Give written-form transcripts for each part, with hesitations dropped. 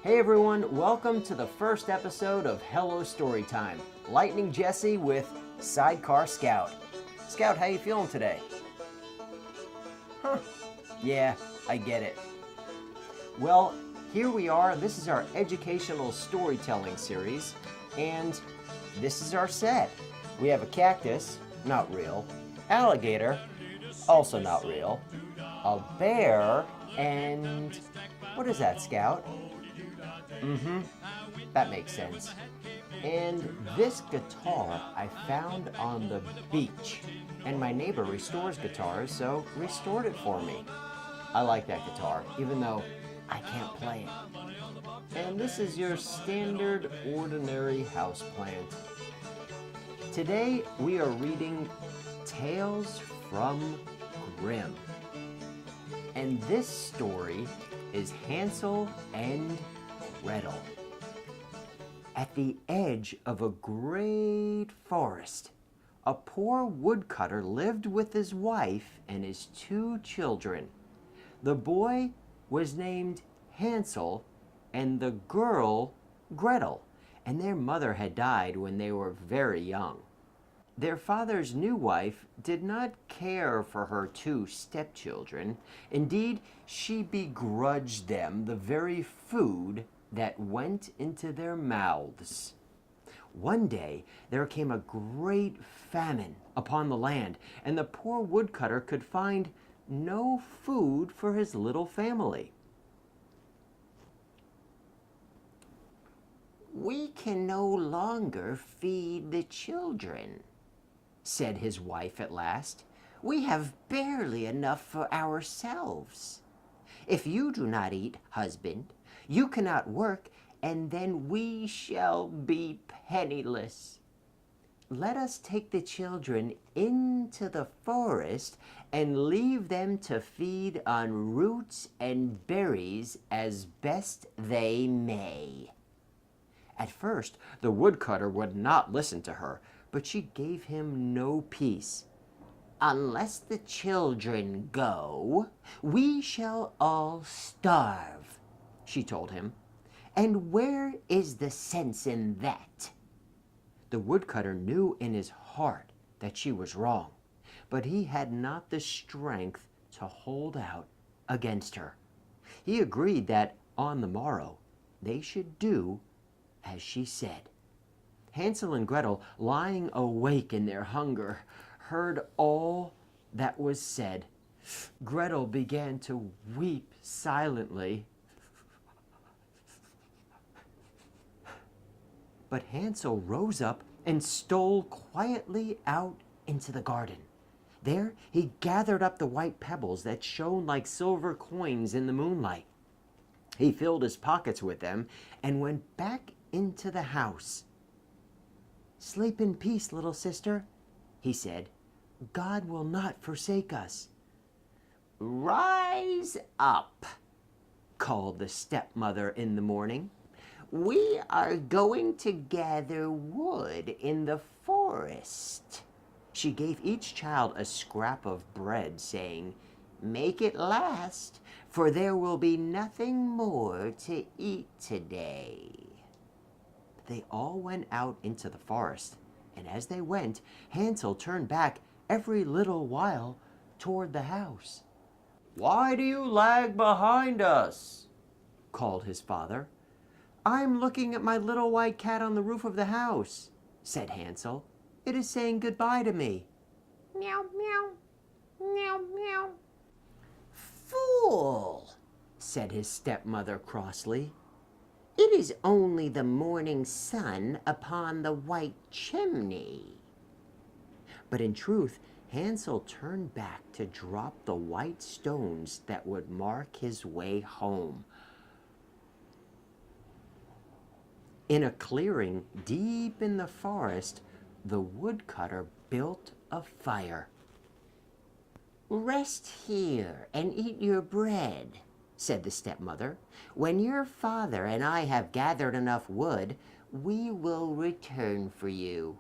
Hey everyone, welcome to the first episode of Hello Storytime. Lightning Jesse with Sidecar Scout. Scout, how you feeling today? Yeah, I get it. Well, here we are. This is our educational storytelling series, and this is our set. We have a cactus, not real, alligator, also not real, a bear, and what is that, Scout? That makes sense. And this guitar I found on the beach. And my neighbor restores guitars, so restored it for me. I like that guitar, even though I can't play it. And this is your standard ordinary houseplant. Today we are reading Tales from Grimm. And this story is Hansel and Gretel. At the edge of a great forest, a poor woodcutter lived with his wife and his 2 children. The boy was named Hansel and the girl Gretel, and their mother had died when they were very young. Their father's new wife did not care for her 2 stepchildren. Indeed, she begrudged them the very food that went into their mouths. One day there came a great famine upon the land, and the poor woodcutter could find no food for his little family. "We can no longer feed the children," said his wife at last. "We have barely enough for ourselves. If you do not eat, husband, you cannot work, and then we shall be penniless. Let us take the children into the forest and leave them to feed on roots and berries as best they may." At first, the woodcutter would not listen to her, but she gave him no peace. "Unless the children go, we shall all starve," she told him. "And where is the sense in that?" The woodcutter knew in his heart that she was wrong, but he had not the strength to hold out against her. He agreed that on the morrow they should do as she said. Hansel and Gretel, lying awake in their hunger, heard all that was said. Gretel began to weep silently. But Hansel rose up and stole quietly out into the garden. There he gathered up the white pebbles that shone like silver coins in the moonlight. He filled his pockets with them and went back into the house. "Sleep in peace, little sister," he said. "God will not forsake us." "Rise up," called the stepmother in the morning. "We are going to gather wood in the forest." She gave each child a scrap of bread, saying, "Make it last, for there will be nothing more to eat today." They all went out into the forest, and as they went, Hansel turned back every little while toward the house. "Why do you lag behind us?" called his father. "I'm looking at my little white cat on the roof of the house," said Hansel. "It is saying goodbye to me." "Meow, meow, meow, meow." "Fool," said his stepmother crossly. "It is only the morning sun upon the white chimney." But in truth, Hansel turned back to drop the white stones that would mark his way home. In a clearing deep in the forest, the woodcutter built a fire. "Rest here and eat your bread," said the stepmother. "When your father and I have gathered enough wood, we will return for you."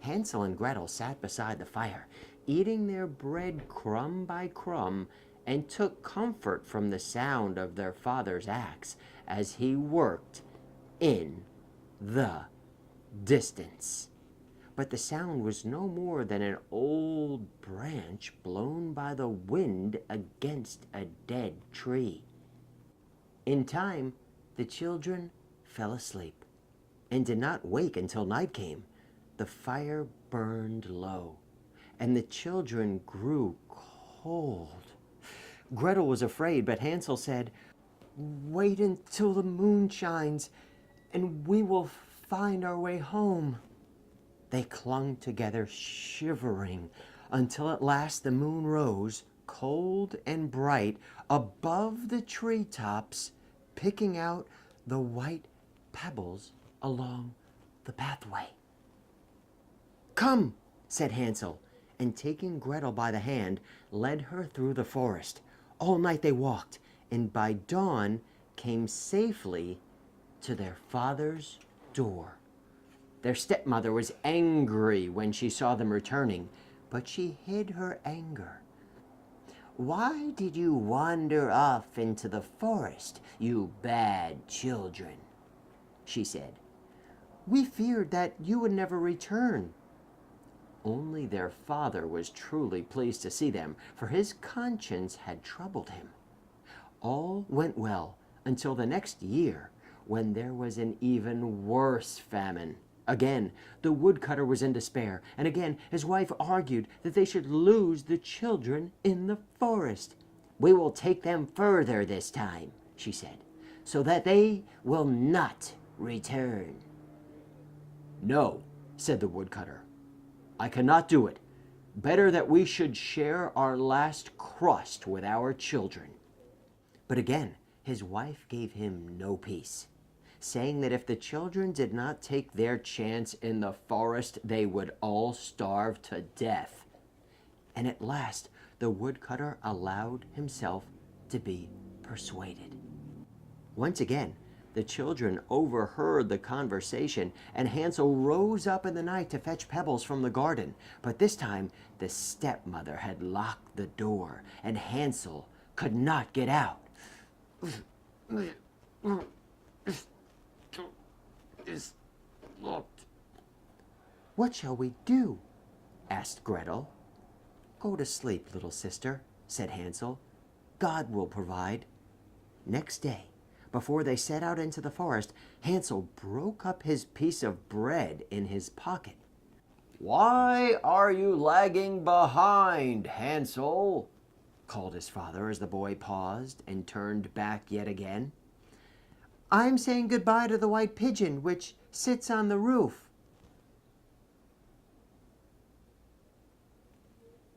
Hansel and Gretel sat beside the fire, eating their bread crumb by crumb, and took comfort from the sound of their father's axe as he worked in the distance. But the sound was no more than an old branch blown by the wind against a dead tree. In time, the children fell asleep and did not wake until night came. The fire burned low, and the children grew cold. Gretel was afraid, but Hansel said, "Wait until the moon shines, and we will find our way home." They clung together, shivering, until at last the moon rose, cold and bright, above the treetops, picking out the white pebbles along the pathway. "Come," said Hansel, and taking Gretel by the hand, led her through the forest. All night they walked, and by dawn came safely to their father's door. Their stepmother was angry when she saw them returning, but she hid her anger. "Why did you wander off into the forest, you bad children?" she said. "We feared that you would never return." Only their father was truly pleased to see them, for his conscience had troubled him. All went well until the next year, when there was an even worse famine. Again, the woodcutter was in despair, and again his wife argued that they should lose the children in the forest. "We will take them further this time," she said, "so that they will not return." "No," said the woodcutter, "I cannot do it. Better that we should share our last crust with our children." But again his wife gave him no peace, saying that if the children did not take their chance in the forest, they would all starve to death. And at last the woodcutter allowed himself to be persuaded. Once again, the children overheard the conversation, and Hansel rose up in the night to fetch pebbles from the garden. But this time the stepmother had locked the door, and Hansel could not get out. "Is locked." "What shall we do?" asked Gretel. "Go to sleep, little sister," said Hansel. "God will provide." Next day, before they set out into the forest, Hansel broke up his piece of bread in his pocket. "Why are you lagging behind, Hansel?" called his father as the boy paused and turned back yet again. "I'm saying goodbye to the white pigeon which sits on the roof,"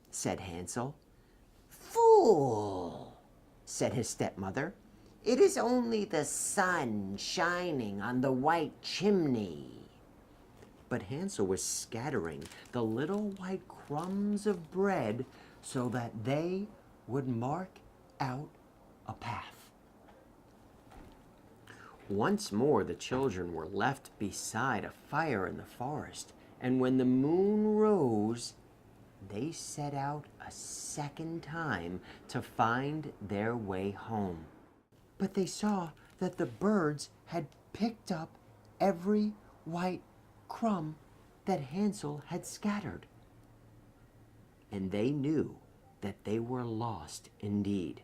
said Hansel. "Fool," said his stepmother. "It is only the sun shining on the white chimney." But Hansel was scattering the little white crumbs of bread so that they would mark out a path. Once more the children were left beside a fire in the forest, and when the moon rose, they set out a second time to find their way home. But they saw that the birds had picked up every white crumb that Hansel had scattered, and they knew that they were lost indeed.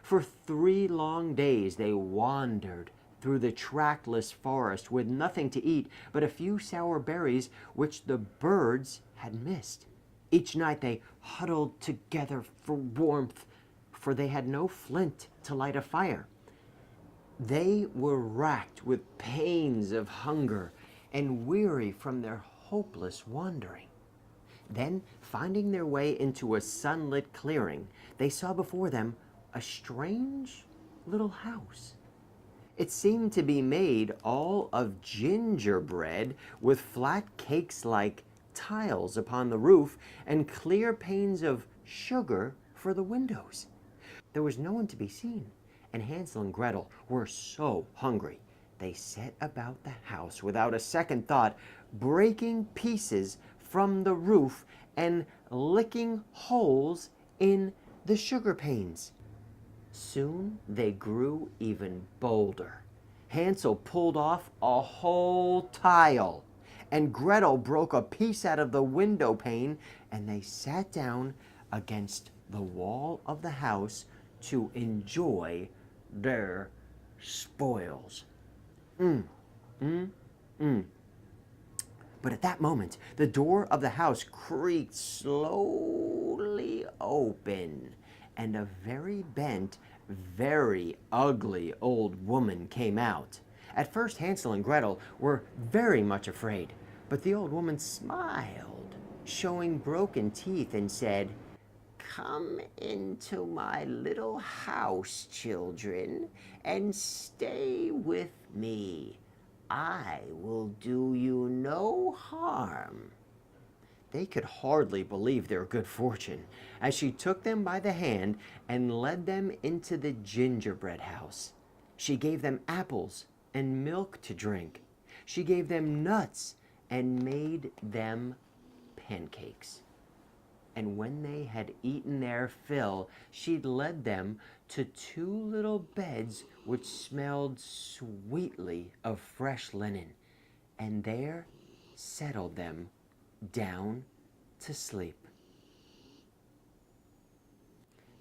For 3 long days they wandered through the trackless forest with nothing to eat but a few sour berries which the birds had missed. Each night they huddled together for warmth, for they had no flint to light a fire. They were racked with pains of hunger and weary from their hopeless wandering. Then, finding their way into a sunlit clearing, they saw before them a strange little house. It seemed to be made all of gingerbread, with flat cakes-like tiles upon the roof and clear panes of sugar for the windows. There was no one to be seen, and Hansel and Gretel were so hungry. They set about the house without a second thought, breaking pieces from the roof and licking holes in the sugar panes. Soon they grew even bolder, Hansel pulled off a whole tile, and Gretel broke a piece out of the window pane, and they sat down against the wall of the house to enjoy their spoils. But at that moment, the door of the house creaked slowly open, and a very bent, very ugly old woman came out. At first, Hansel and Gretel were very much afraid, but the old woman smiled, showing broken teeth, and said, "Come into my little house, children, and stay with me. I will do you no harm." They could hardly believe their good fortune as she took them by the hand and led them into the gingerbread house. She gave them apples and milk to drink. She gave them nuts and made them pancakes. And when they had eaten their fill, she led them to two little beds which smelled sweetly of fresh linen, and there settled them down to sleep.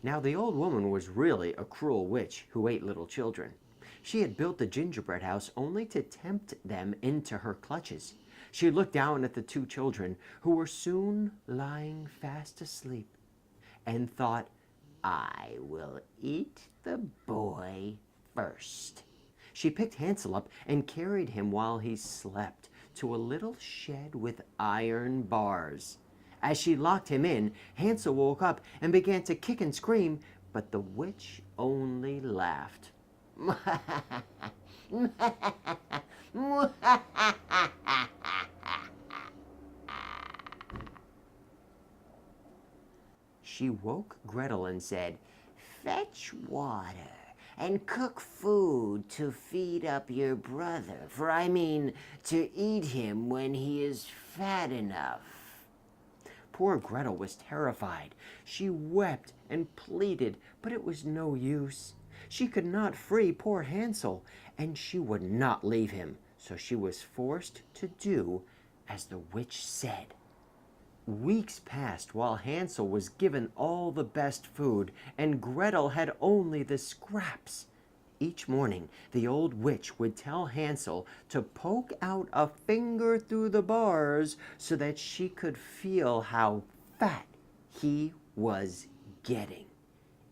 Now the old woman was really a cruel witch who ate little children. She had built the gingerbread house only to tempt them into her clutches. She looked down at the two children, who were soon lying fast asleep, and thought, "I will eat the boy first." She picked Hansel up and carried him while he slept to a little shed with iron bars. As she locked him in, Hansel woke up and began to kick and scream, but the witch only laughed. She woke Gretel and said, "Fetch water and cook food to feed up your brother, for I mean to eat him when he is fat enough." Poor Gretel was terrified. She wept and pleaded, but it was no use. She could not free poor Hansel, and she would not leave him, so she was forced to do as the witch said. Weeks passed while Hansel was given all the best food, and Gretel had only the scraps. Each morning, the old witch would tell Hansel to poke out a finger through the bars so that she could feel how fat he was getting.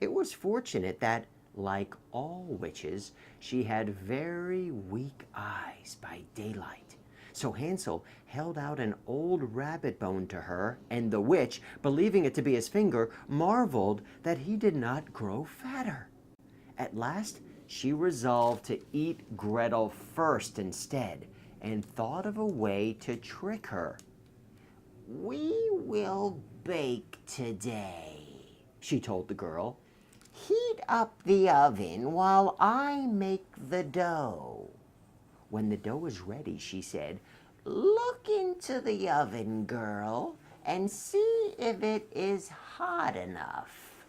It was fortunate that, like all witches, she had very weak eyes by daylight. So Hansel held out an old rabbit bone to her, and the witch, believing it to be his finger, marveled that he did not grow fatter. At last, she resolved to eat Gretel first instead, and thought of a way to trick her. "We will bake today," she told the girl. "Heat up the oven while I make the dough." When the dough was ready, she said, "Look into the oven, girl, and see if it is hot enough."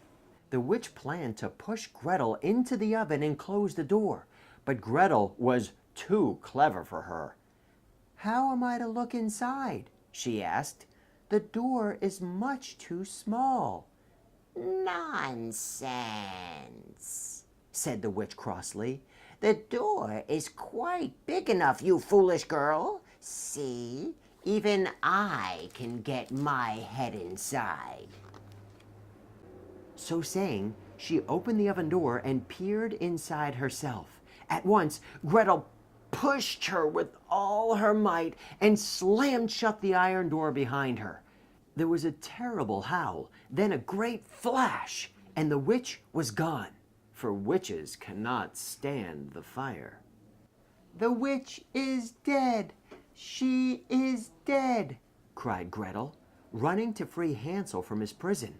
The witch planned to push Gretel into the oven and close the door, but Gretel was too clever for her. "How am I to look inside?" she asked. "The door is much too small." "Nonsense," said the witch crossly. "The door is quite big enough, you foolish girl. See, even I can get my head inside." So saying, she opened the oven door and peered inside herself. At once, Gretel pushed her with all her might and slammed shut the iron door behind her. There was a terrible howl, then a great flash, and the witch was gone, for witches cannot stand the fire. "The witch is dead! She is dead!" cried Gretel, running to free Hansel from his prison.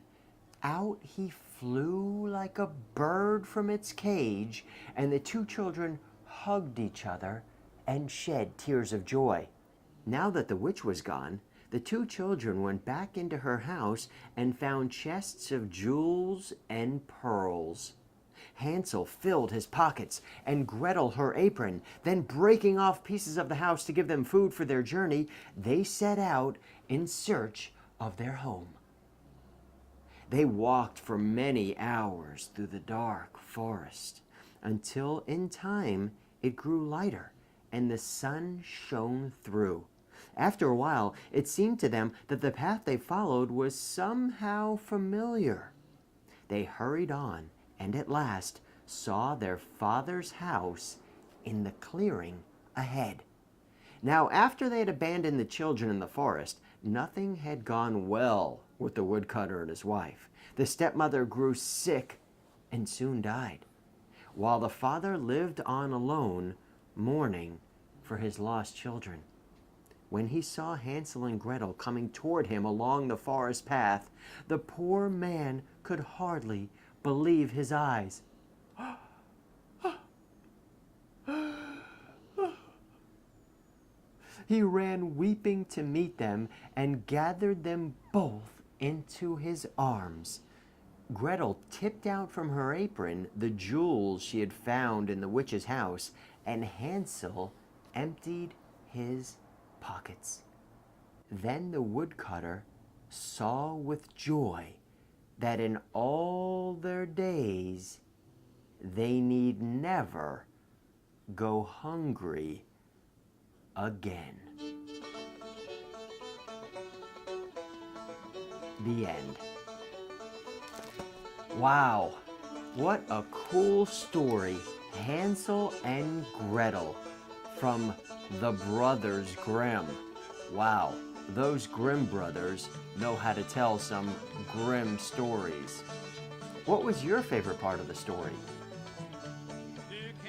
Out he flew like a bird from its cage, and the two children hugged each other and shed tears of joy. Now that the witch was gone, the two children went back into her house and found chests of jewels and pearls. Hansel filled his pockets and Gretel her apron. Then, breaking off pieces of the house to give them food for their journey, they set out in search of their home. They walked for many hours through the dark forest until in time it grew lighter and the sun shone through. After a while, it seemed to them that the path they followed was somehow familiar. They hurried on and at last saw their father's house in the clearing ahead. Now, after they had abandoned the children in the forest, nothing had gone well with the woodcutter and his wife. The stepmother grew sick and soon died, while the father lived on alone, mourning for his lost children. When he saw Hansel and Gretel coming toward him along the forest path, the poor man could hardly believe his eyes. He ran weeping to meet them and gathered them both into his arms. Gretel tipped out from her apron the jewels she had found in the witch's house, and Hansel emptied his pockets. Then the woodcutter saw with joy that in all their days they need never go hungry again. The end. Wow, what a cool story. Hansel and Gretel from the Brothers Grimm. Wow, those Grimm brothers know how to tell some grim stories. What was your favorite part of the story?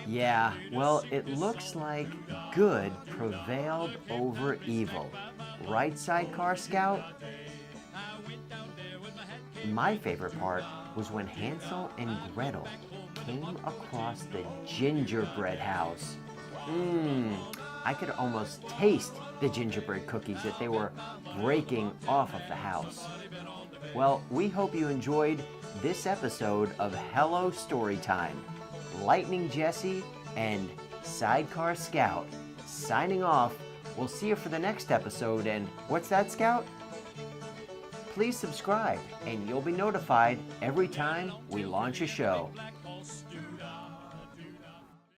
Yeah, well, it looks like good prevailed over evil. Right, Sidecar Scout? My favorite part was when Hansel and Gretel came across the gingerbread house. I could almost taste the gingerbread cookies that they were breaking off of the house. Well, we hope you enjoyed this episode of Hello Storytime. Lightning Jesse and Sidecar Scout signing off. We'll see you for the next episode. And what's that, Scout? Please subscribe and you'll be notified every time we launch a show.